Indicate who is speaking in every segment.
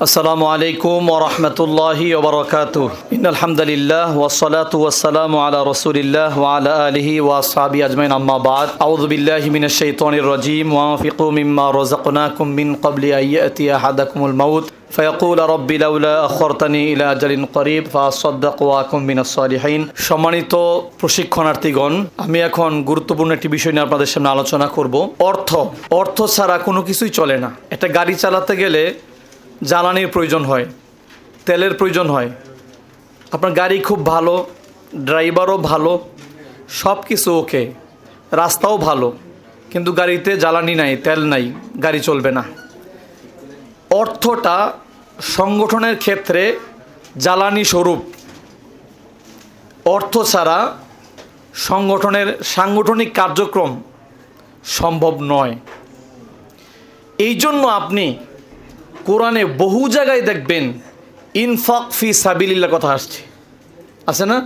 Speaker 1: আসসালামু আলাইকুম ওয়া রাহমাতুল্লাহি ওয়া বারাকাতুহু। ইন্নাল হামদুলিল্লাহ ওয়াস সালাতু ওয়াস সালামু আলা রাসূলিল্লাহ ওয়া আলা আলিহি ওয়া আসহাবিহি আজমাইন, আম্মা বা'দ। আউযু বিল্লাহি মিনাশ শাইতানির রাজীম। ওয়া আনফিকু মিম্মা রাযাকনাকুম মিন ক্বাবলি আন ইয়াতিয়া আহাদাকুমুল মাউত ফায়াকুল রাব্বি লাউলা আখখারতানি ইলা আজালিন করিব ফাআসাদদাকু ওয়া আকুম মিনাস সালিহিন। সম্মানিত প্রশিক্ষণার্থীগণ, আমি এখন গুরুত্বপূর্ণ একটি বিষয় নিয়ে আপনাদের সামনে আলোচনা করব। অর্থ ছাড়া কোনো কিছুই চলে না। একটা গাড়ি চালাতে গেলে জ্বালানির প্রয়োজন হয়, তেলের প্রয়োজন হয়। আপনার গাড়ি খুব ভালো, ড্রাইভারও ভালো, সব কিছু ওকে, রাস্তাও ভালো, কিন্তু গাড়িতে জ্বালানি নাই, তেল নাই, গাড়ি চলবে না। অর্থটা সংগঠনের ক্ষেত্রে জ্বালানি স্বরূপ। অর্থ ছাড়া সাংগঠনিক কার্যক্রম সম্ভব নয়। এই জন্য আপনি কোরআনে বহু জায়গায় দেখবেন ইনফাক ফি সাবিলিল্লাহ কথা আসছে, আছে না?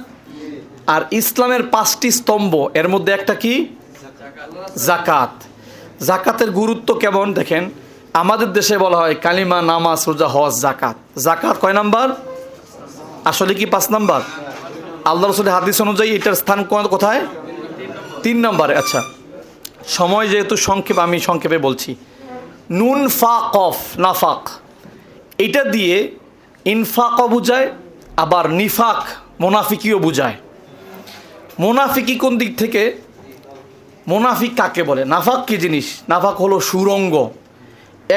Speaker 1: আর ইসলামের 5টি স্তম্ভ, এর মধ্যে একটা কি? যাকাত। যাকাতের গুরুত্ব কেমন দেখেন। আমাদের দেশে বলা হয় কালিমা, নামাজ, রোজা, হজ, যাকাত। যাকাত কয় নাম্বার? আসলে কি 5 নাম্বার? আল্লাহ রাসূলের হাদিস অনুযায়ী এটার স্থান কোথায়? 3 নম্বরে। আচ্ছা, সময় যেহেতু সংক্ষেপ, আমি সংক্ষেপে বলছি। নুন ফা কফ, নাফাক, এটা দিয়ে ইনফাকও বুঝায়, আবার নিফাক মোনাফিকিও বুঝায়। মোনাফিকি কোন দিক থেকে? মোনাফিক কাকে বলে? নাফাক কি জিনিস? নাফাক হলো সুরঙ্গ,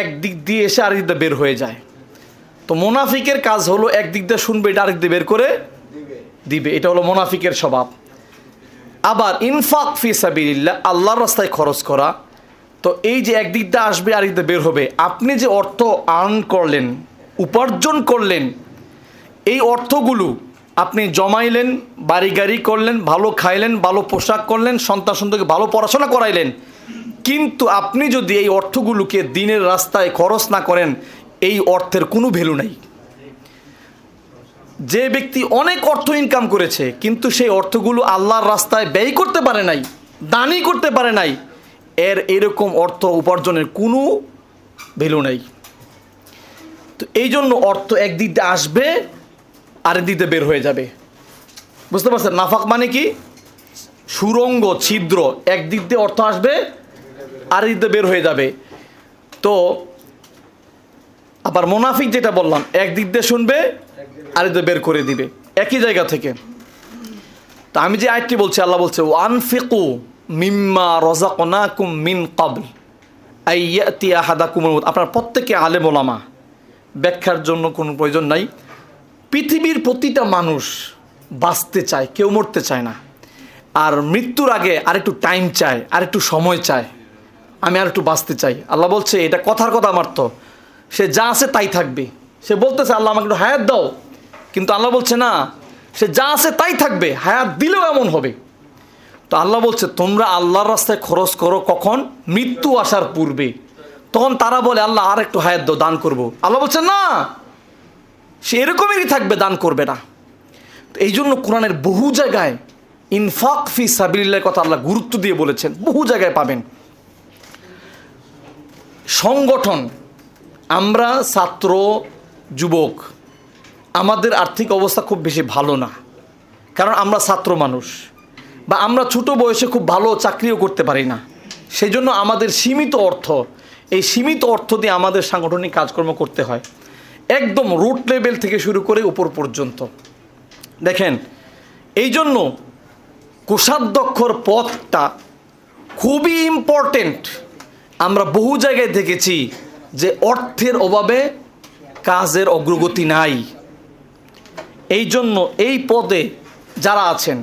Speaker 1: এক দিক দিয়ে এসে আরেক দিক দিয়ে বের হয়ে যায়। তো মোনাফিকের কাজ হলো এক দিক দিয়ে শুনবে, এটা আরেক দিয়ে বের করে দিবে, এটা হলো মোনাফিকের স্বভাব। আবার ইনফাক ফি সাবিলিল্লাহ, আল্লাহর রাস্তায় খরচ করা, তো এই যে একদিক দিয়ে আসবে আরেক দিয়ে বের হবে। আপনি যে অর্থ আর্ন করলেন, উপার্জন করলেন, এই অর্থগুলো আপনি জমাইলেন, বাড়ি গাড়ি করলেন, ভালো খাইলেন, ভালো পোশাক করলেন, সন্তানকে ভালো পড়াশোনা করাইলেন, কিন্তু আপনি যদি এই অর্থগুলোকে দিনের রাস্তায় খরচ না করেন, এই অর্থের কোনো ভ্যালু নাই। যে ব্যক্তি অনেক অর্থ ইনকাম করেছে কিন্তু সেই অর্থগুলো আল্লাহর রাস্তায় ব্যয় করতে পারে নাই, দানই করতে পারে নাই, এরকম অর্থ উপার্জনের কোনো ভ্যালু নাই। তো এই জন্য অর্থ একদিক দিয়ে আসবে, আরেক দিক দিয়ে বের হয়ে যাবে। বুঝতে পারছেন? নাফাক মানে কি? সুরঙ্গ, ছিদ্র, একদিক দিয়ে অর্থ আসবে, আরেক দিক দিয়ে বের হয়ে যাবে। তো আবার মুনাফিক যেটা বললাম, একদিক দিয়ে শুনবে, আরেক দিয়ে বের করে দিবে একই জায়গা থেকে। তো আমি যে আয়াতটি বলছি, আল্লাহ বলছে ওয়ানফিকু মিম্মা রাযাকনাকুম মিন ক্বাবল আন ইয়াতিয়া আহাদাকুমুল মাউত। আপনার প্রত্যেকে আলেম ওলামা, ব্যাখ্যার জন্য কোনো প্রয়োজন নাই। পৃথিবীর প্রতিটা মানুষ বাঁচতে চায়, কেউ মরতে চায় না। আর মৃত্যুর আগে আরেকটু টাইম চায়, আরেকটু সময় চায়, আমি আর একটু বাঁচতে চাই। আল্লাহ বলছে এটা কথার কথা মাত্র, সে যা আছে তাই থাকবে। সে বলতেছে আল্লাহ আমাকে একটু হায়াত দাও, কিন্তু আল্লাহ বলছে না, সে যা আছে তাই থাকবে, হায়াত দিলেও এমন হবে। তো আল্লাহ বলছে তোমরা আল্লাহর রাস্তায় খরচ করো কখন? মৃত্যু আসার পূর্বে। তখন তারা বলে আল্লাহ আর একটু হায়াত দাও, দান করব। আল্লাহ বলছে না, সে এরকমই থাকবে, দান করবে না। তো এই জন্য কোরআনের বহু জায়গায় ইনফাক ফি সাবিলিল্লাহর কথা আল্লাহ গুরুত্ব দিয়ে বলেছেন, বহু জায়গায় পাবেন। সংগঠন, আমরা ছাত্র যুবক, আমাদের আর্থিক অবস্থা খুব বেশি ভালো না, কারণ আমরা ছাত্র মানুষ, বা আমরা ছোট বয়সে খুব ভালো চাকরিও করতে পারি না। সেই জন্য আমাদের সীমিত অর্থ, এই সীমিত অর্থ দিয়ে আমাদের সাংগঠনিক কাজকর্ম করতে হয়, একদম রুট লেভেল থেকে শুরু করে উপর পর্যন্ত। দেখেন, এই জন্য কোষাধ্যক্ষর পদটা খুবই ইম্পর্টেন্ট। আমরা বহু জায়গায় দেখেছি যে অর্থের অভাবে কাজের অগ্রগতি নাই। এই জন্য এই পদে যারা আছেন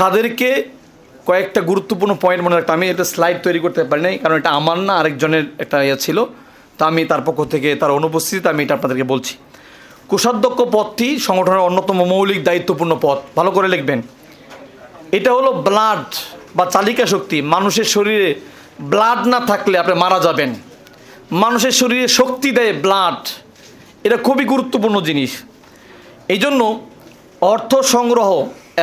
Speaker 1: তাদেরকে কয়েকটা গুরুত্বপূর্ণ পয়েন্ট মনে রাখতে, আমি এটা স্লাইড তৈরি করতে পারি নাই, কারণ এটা আমার না, আরেকজনের একটা ইয়ে ছিল। তা আমি তার পক্ষ থেকে, তার অনুপস্থিতিতে আমি এটা আপনাদেরকে বলছি। কোষাধ্যক্ষ পদটি সংগঠনের অন্যতম মৌলিক দায়িত্বপূর্ণ পদ, ভালো করে লিখবেন। এটা হলো ব্লাড বা চালিকা শক্তি। মানুষের শরীরে ব্লাড না থাকলে আপনি মারা যাবেন। মানুষের শরীরে শক্তি দেয় ব্লাড, এটা খুবই গুরুত্বপূর্ণ জিনিস। এই জন্য অর্থ সংগ্রহ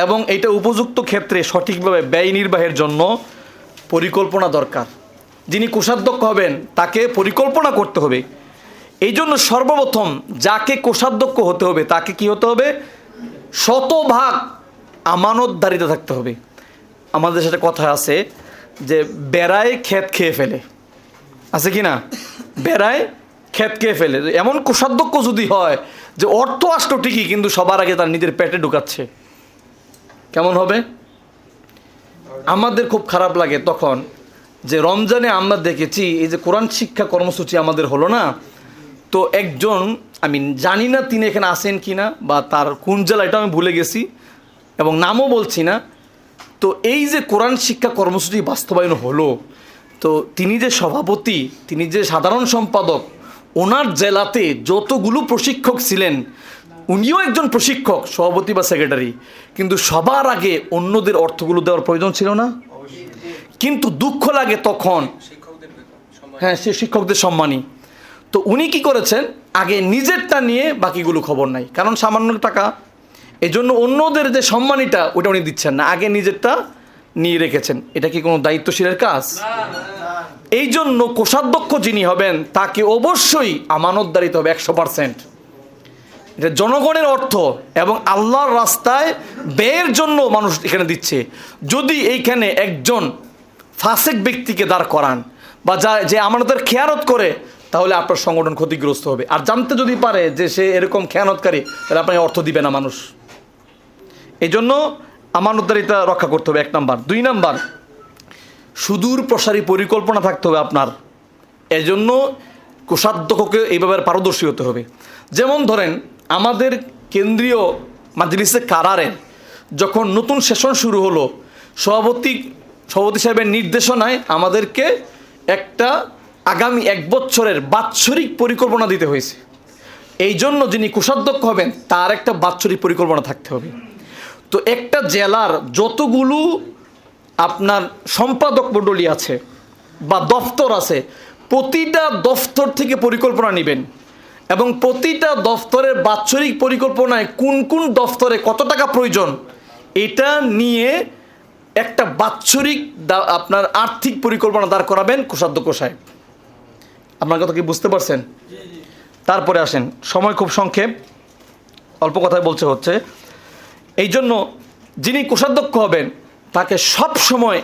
Speaker 1: এবং এটা উপযুক্ত ক্ষেত্রে সঠিকভাবে ব্যয় নির্বাহের জন্য পরিকল্পনা দরকার। যিনি কোষাধ্যক্ষ হবেন তাকে পরিকল্পনা করতে হবে। এই জন্য সর্বপ্রথম যাকে কোষাধ্যক্ষ হতে হবে তাকে কি হতে হবে? শতভাগ আমানতদারিতে থাকতে হবে। আমাদের সাথে কথা আছে যে বেড়ায় ক্ষেত খেয়ে ফেলে, আছে কি না? বেড়ায় ক্ষেত খেয়ে ফেলে। এমন কোষাধ্যক্ষ যদি হয় যে অর্থ আসলো ঠিকই কিন্তু সবার আগে তার নিজের পেটে ঢুকাচ্ছে, কেমন হবে? আমাদের খুব খারাপ লাগে তখন যে রমজানে আমরা দেখেছি এই যে কোরআন শিক্ষা কর্মসূচি আমাদের হলো না, তো একজন, আমি জানি না তিনি এখানে আসেন কি না বা তার কোন জেলা এটা আমি ভুলে গেছি এবং নামও বলছি না। তো এই যে কোরআন শিক্ষা কর্মসূচি বাস্তবায়ন হলো, তো তিনি যে সভাপতি, তিনি যে সাধারণ সম্পাদক, ওনার জেলাতে যতগুলো প্রশিক্ষক ছিলেন, উনিও একজন প্রশিক্ষক, সভাপতি বা সেক্রেটারি, কিন্তু সবার আগে অন্যদের অর্থগুলো দেওয়ার প্রয়োজন ছিল না? কিন্তু দুঃখ লাগে তখন, হ্যাঁ, সে শিক্ষকদের সম্মানী। তো উনি কি করেছেন, আগে নিজেরটা নিয়ে বাকিগুলো খবর নাই, কারণ সামান্য টাকা, এই জন্য অন্যদের যে সম্মানীটা ওটা উনি দিচ্ছেন না, আগে নিজেরটা নিয়ে রেখেছেন। এটা কি কোনো দায়িত্বশীলের কাজ? এই জন্য কোষাধ্যক্ষ যিনি হবেন তাকে অবশ্যই আমানতদারিতে হবে 100%। এটা জনগণের অর্থ এবং আল্লাহর রাস্তায় ব্যয়ের জন্য মানুষ এখানে দিচ্ছে। যদি এইখানে একজন ফাসেক ব্যক্তিকে দাঁড় করান বা যে আমানতের খেয়ানত করে, তাহলে আপনার সংগঠন ক্ষতিগ্রস্ত হবে। আর জানতে যদি পারে যে সে এরকম খেয়ানতকারী, তাহলে আপনাকে অর্থ দিবে না মানুষ। এই জন্য আমানতদারিতা রক্ষা করতে হবে 1 নাম্বার। 2 নাম্বার, সুদূর প্রসারী পরিকল্পনা থাকতে হবে আপনার। এজন্য কোষাধ্যক্ষকে এই ব্যাপারে পারদর্শী হতে হবে। যেমন ধরেন আমাদের কেন্দ্রীয় মাজলিসে কারারের যখন নতুন সেশন শুরু হলো, সভাপতি সাহেবের নির্দেশনায় আমাদেরকে একটা আগামী 1 বছরের বাৎসরিক পরিকল্পনা দিতে হয়েছে। এই জন্য যিনি কোষাধ্যক্ষ হবেন তার একটা বাৎসরিক পরিকল্পনা থাকতে হবে। তো একটা জেলার যতগুলো আপনার সম্পাদক মণ্ডলী আছে বা দফতর আছে, প্রতিটা দফতর থেকে পরিকল্পনা নেবেন এবং প্রতিটা দফতরের বাৎসরিক পরিকল্পনায় কোন কোন দফতরে কত টাকা প্রয়োজন, এটা নিয়ে একটা বাৎসরিক আপনার আর্থিক পরিকল্পনা দাঁড় করাবেন কোষাধ্যক্ষ সাহেব। আপনার কথা কি বুঝতে পারছেন? তারপরে আসেন, সময় খুব সংক্ষেপ, অল্প কথায় বলতে হচ্ছে। এই জন্য যিনি কোষাধ্যক্ষ হবেন তাকে সব সময়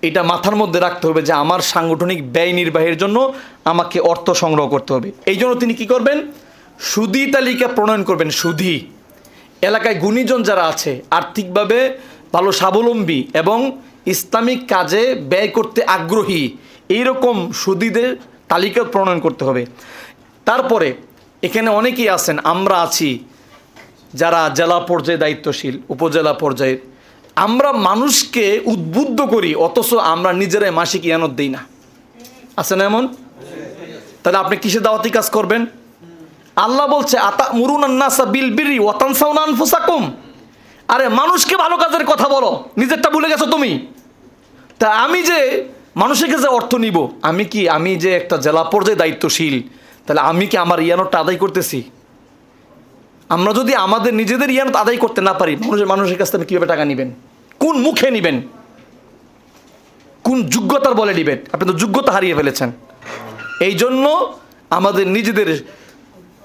Speaker 1: এটা মাথার মধ্যে রাখতে হবে যে আমার সাংগঠনিক ব্যয় নির্বাহের জন্য আমাকে অর্থ সংগ্রহ করতে হবে। এই জন্য তিনি কি করবেন, সুদী তালিকা প্রণয়ন করবেন। সুদী এলাকায় গুণীজন যারা আছে, আর্থিকভাবে ভালো স্বাবলম্বী এবং ইসলামিক কাজে ব্যয় করতে আগ্রহী, এইরকম সুদীদের তালিকা প্রণয়ন করতে হবে। তারপরে এখানে অনেকেই আছেন, আমরা আছি যারা জেলা পর্যায়ে দায়িত্বশীল, উপজেলা পর্যায়ে, আমরা মানুষকে উদ্বুদ্ধ করি অথচ আমরা নিজেরাই মাসিক ইয়ানত দিই না, আছে না এমন? তাহলে আপনি কিসে দাওয়াতি কাজ করবেন? আল্লাহ বলছে আতামুরুনান নাসা বিল বিররি ওয়া তানসাউনা আনফুসাকুম। আরে মানুষকে ভালো কাজের কথা বলো, নিজেরটা ভুলে গেছো তুমি। তা আমি যে মানুষের কাছে অর্থ নিব, আমি যে একটা জেলা পর্যায়ে দায়িত্বশীল, তাহলে আমি কি আমার ইয়ানতটা আদায় করতেছি? আমরা যদি আমাদের নিজেদের ইয়ানত আদায় করতে না পারি, মানুষের কাছ থেকে কীভাবে টাকা নেবেন? কোন মুখে নেবেন? কোন যোগ্যতার বলে নেবেন? আপনি তো যোগ্যতা হারিয়ে ফেলেছেন। এই জন্য আমাদের নিজেদের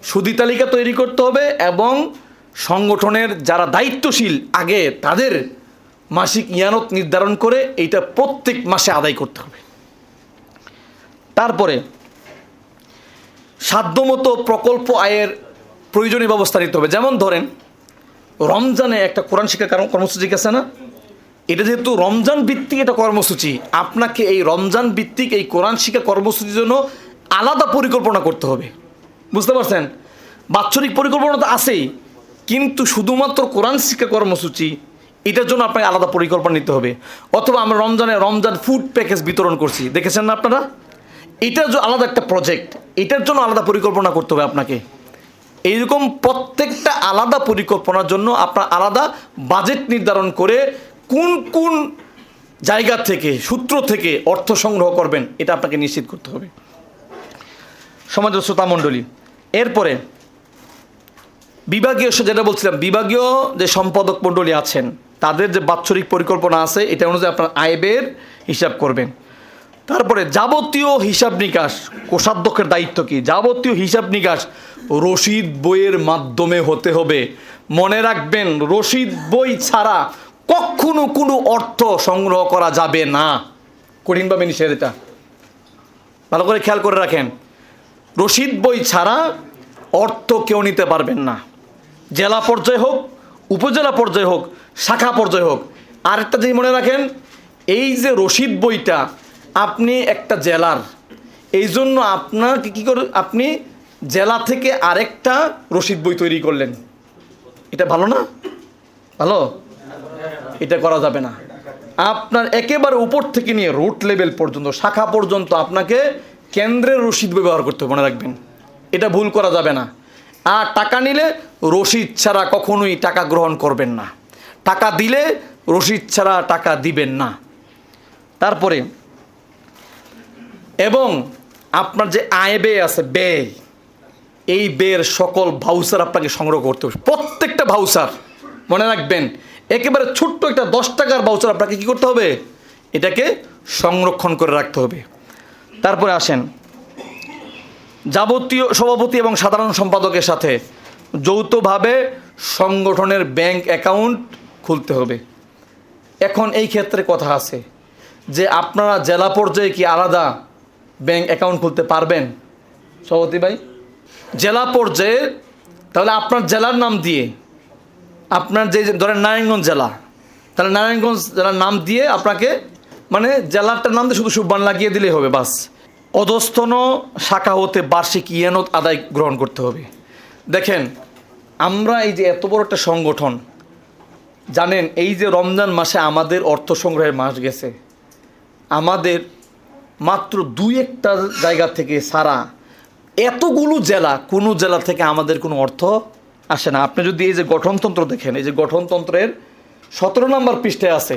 Speaker 1: সুদী তালিকা তৈরি করতে হবে এবং সংগঠনের যারা দায়িত্বশীল আগে তাদের মাসিক ইয়ানত নির্ধারণ করে এইটা প্রত্যেক মাসে আদায় করতে হবে। তারপরে সাধ্যমতো প্রকল্প আয়ের প্রয়োজনীয় ব্যবস্থা নিতে হবে। যেমন ধরেন রমজানে একটা কোরআন শিক্ষা কর্মসূচি আছে না, এটা যেহেতু রমজান ভিত্তিক একটা কর্মসূচি, আপনাকে এই রমজান ভিত্তিক এই কোরআন শিক্ষা কর্মসূচির জন্য আলাদা পরিকল্পনা করতে হবে। বুঝতে পারছেন? বাৎসরিক পরিকল্পনা তো আছেই, কিন্তু শুধুমাত্র কোরআন শিক্ষা কর্মসূচি এটার জন্য আপনাকে আলাদা পরিকল্পনা নিতে হবে। অথবা আমরা রমজান ফুড প্যাকেজ বিতরণ করছি, দেখেছেন না আপনারা? এটার জন্য আলাদা একটা প্রজেক্ট, এটার জন্য আলাদা পরিকল্পনা করতে হবে আপনাকে। এইরকম প্রত্যেকটা আলাদা পরিকল্পনার জন্য আপনার আলাদা বাজেট নির্ধারণ করে কোন কোন জায়গা থেকে, সূত্র থেকে অর্থ সংগ্রহ করবেন, এটা আপনাকে নিশ্চিত করতে হবে। সমাজের শ্রোতামণ্ডলী, এরপরে বিভাগীয়, যেটা বলছিলাম, বিভাগীয় যে সম্পাদক মণ্ডলী আছেন তাদের যে বাৎসরিক পরিকল্পনা আছে, এটা অনুযায়ী আপনার আয় ব্যয়ের হিসাব করবেন। তারপরে যাবতীয় হিসাব নিকাশ, কোষাধ্যক্ষের দায়িত্ব কি? যাবতীয় হিসাব নিকাশ রসিদ বইয়ের মাধ্যমে হতে হবে। মনে রাখবেন, রসিদ বই ছাড়া কখনো কোনো অর্থ সংগ্রহ করা যাবে না। কঠিনভাবে নিষেধ, এটা ভালো করে খেয়াল করে রাখেন। রসিদ বই ছাড়া অর্থ কেউ নিতে পারবেন না, জেলা পর্যায়ে হোক, উপজেলা পর্যায়ে হোক, শাখা পর্যায়ে হোক। আরেকটা জিনিস মনে রাখেন, এই যে রসিদ বইটা আপনি একটা জেলার, এই জন্য আপনাকে কী করে আপনি জেলা থেকে আরেকটা রসিদ বই তৈরি করলেন, এটা ভালো না? ভালো? এটা করা যাবে না। আপনার একেবারে উপর থেকে নিয়ে রুট লেভেল পর্যন্ত, শাখা পর্যন্ত আপনাকে কেন্দ্রের রসিদ ব্যবহার করতে হবে, মনে রাখবেন। এটা ভুল করা যাবে না। আর টাকা নিলে রসিদ ছাড়া কখনোই টাকা গ্রহণ করবেন না। টাকা দিলে রসিদ ছাড়া টাকা দিবেন না। তারপরে এবং আপনার যে আয় ব্যয় আছে, ব্যয়, এই ব্যয়ের সকল ভাউচার আপনাকে সংগ্রহ করতে হবে। প্রত্যেকটা ভাউচার মনে রাখবেন, একেবারে ছোট্ট একটা 10 টাকার ভাউচার আপনাকে কী করতে হবে? এটাকে সংরক্ষণ করে রাখতে হবে। তারপরে আসেন, যাবতীয় সভাপতি এবং সাধারণ সম্পাদকের সাথে যৌথভাবে সংগঠনের ব্যাংক অ্যাকাউন্ট খুলতে হবে। এখন এই ক্ষেত্রে কথা আছে যে আপনারা জেলা পর্যায়ে কি আলাদা ব্যাংক অ্যাকাউন্ট খুলতে পারবেন? সভাপতি ভাই, জেলা পর্যায়ে তাহলে আপনার জেলার নাম দিয়ে, আপনার যে ধরেন নারায়ণগঞ্জ জেলা, তাহলে নারায়ণগঞ্জ জেলার নাম দিয়ে আপনাকে, মানে জেলাটার নাম দিয়ে শুধু সুবহান লাগিয়ে দিলেই হবে, বাস। অধস্তন শাখা হতে বার্ষিক ইয়ানত আদায় গ্রহণ করতে হবে। দেখেন, আমরা এই যে এত বড় একটা সংগঠন, জানেন এই যে রমজান মাসে আমাদের অর্থ সংগ্রহের মাস গেছে, আমাদের মাত্র 2-1টা জায়গা থেকে সারা এতগুলো জেলা, কোনো জেলা থেকে আমাদের কোনো অর্থ আসে না। আপনি যদি এই যে গঠনতন্ত্র দেখেন, এই যে গঠনতন্ত্রের 17 নম্বর পৃষ্ঠায় আছে,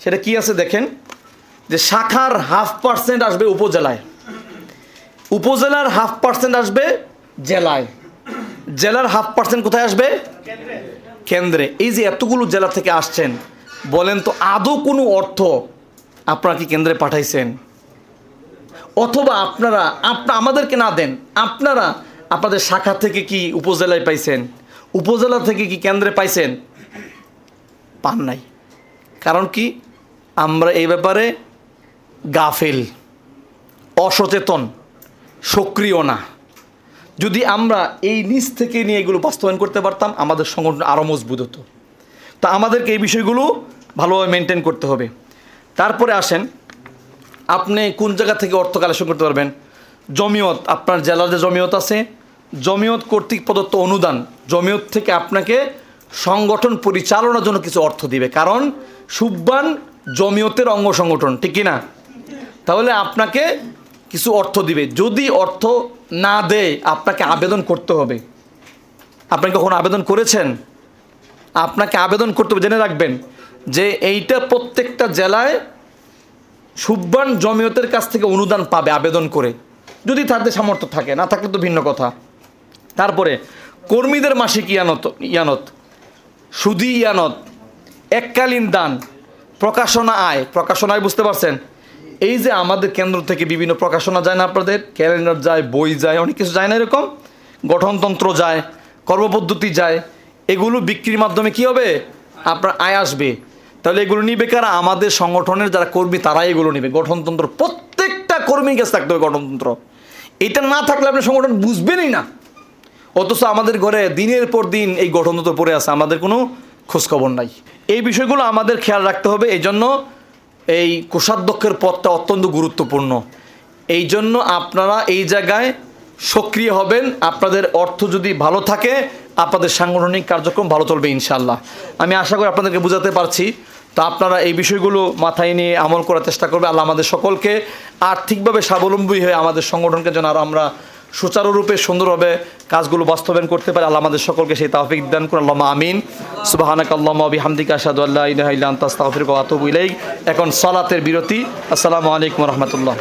Speaker 1: সেটা কি আছে দেখেন, যে শাখার 0.5% আসবে উপজেলায়, উপজেলার 0.5% আসবে জেলায়, জেলার 0.5% কোথায় আসবে? কেন্দ্রে। এই যে এতগুলো জেলা থেকে আসছেন, বলেন তো আদৌ কোনো অর্থ আপনারা কি কেন্দ্রে পাঠাইছেন? অথবা আপনারা আমাদেরকে না দেন, আপনারা আপনাদের শাখা থেকে কি উপজেলায় পাইছেন? উপজেলা থেকে কি কেন্দ্রে পাইছেন? পান নাই। কারণ কি? আমরা এই ব্যাপারে গাফেল, অসচেতন, সক্রিয় না। যদি আমরা এই নিচ থেকে নিয়ে এগুলো বাস্তবায়ন করতে পারতাম, আমাদের সংগঠন আরও মজবুত হতো। তা আমাদেরকে এই বিষয়গুলো ভালোভাবে মেনটেন করতে হবে। তারপরে আসেন, আপনি কোন জায়গা থেকে অর্থ কালেকশন করতে পারবেন? জমিয়ত, আপনার জেলার যে জমিয়ত আছে, জমিয়ত কর্তৃক প্রদত্ত অনুদান, জমিয়ত থেকে আপনাকে সংগঠন পরিচালনার জন্য কিছু অর্থ দিবে। কারণ সুবহান জমিয়তের অঙ্গ সংগঠন, ঠিক কি না? তাহলে আপনাকে কিছু অর্থ দিবে। যদি অর্থ না দেয়, আপনাকে আবেদন করতে হবে। আপনি কখন আবেদন করেছেন? আপনাকে আবেদন করতে হবে। জেনে রাখবেন যে এইটা প্রত্যেকটা জেলায় সুবহান জমিয়তের কাছ থেকে অনুদান পাবে আবেদন করে, যদি তাদের সামর্থ্য থাকে, না থাকলে তো ভিন্ন কথা। তারপরে কর্মীদের মাসিক ইয়ানত, সুদি ইয়ানত, এককালীন দান, প্রকাশনা আয়। প্রকাশনা আয় বুঝতে পারছেন? এই যে আমাদের কেন্দ্র থেকে বিভিন্ন প্রকাশনা যায় না, আপনাদের ক্যালেন্ডার যায়, বই যায়, অনেক কিছু যায় না, এরকম গঠনতন্ত্র যায়, কর্মপদ্ধতি যায়, এগুলো বিক্রির মাধ্যমে কি হবে? আপনার আয় আসবে। তাহলে এগুলো নিবে কারা? আমাদের সংগঠনের যারা কর্মী, তারাই এগুলো নেবে। গঠনতন্ত্র প্রত্যেকটা কর্মীর কাছে থাকতে হবে গঠনতন্ত্র। এটা না থাকলে আপনি সংগঠন বুঝবেনই না। অথচ আমাদের ঘরে দিনের পর দিন এই গঠনতন্ত্র পড়ে আছে, আমাদের কোনো খোঁজখবর নাই। এই বিষয়গুলো আমাদের খেয়াল রাখতে হবে। এই জন্য এই কোষাধ্যক্ষের পদটা অত্যন্ত গুরুত্বপূর্ণ। এই জন্য আপনারা এই জায়গায় সক্রিয় হবেন। আপনাদের অর্থ যদি ভালো থাকে, আপনাদের সাংগঠনিক কার্যক্রম ভালো চলবে ইনশাআল্লাহ। আমি আশা করি আপনাদেরকে বোঝাতে পারছি। তো আপনারা এই বিষয়গুলো মাথায় নিয়ে আমল করার চেষ্টা করবে। আল্লাহ আমাদের সকলকে আর্থিকভাবে স্বাবলম্বী হয়ে আমাদের সংগঠনকে যেন আরও আমরা সুচারুরূপে সুন্দরভাবে কাজগুলো বাস্তবায়ন করতে পারি, আল্লাহ আমাদের সকলকে সেই তৌফিক দান করুন। আল্লাহুম্মা আমিন। সুবহানাকাল্লাহুম্মা ওয়া বিহামদিকা আশহাদু আল্লা ইলাহা ইল্লা আনতা আস্তাগফিরুকা ওয়া আতুবু ইলাইক। এখন সালাতের বিরতি। আসসালামু আলাইকুম ওয়া রাহমাতুল্লাহ।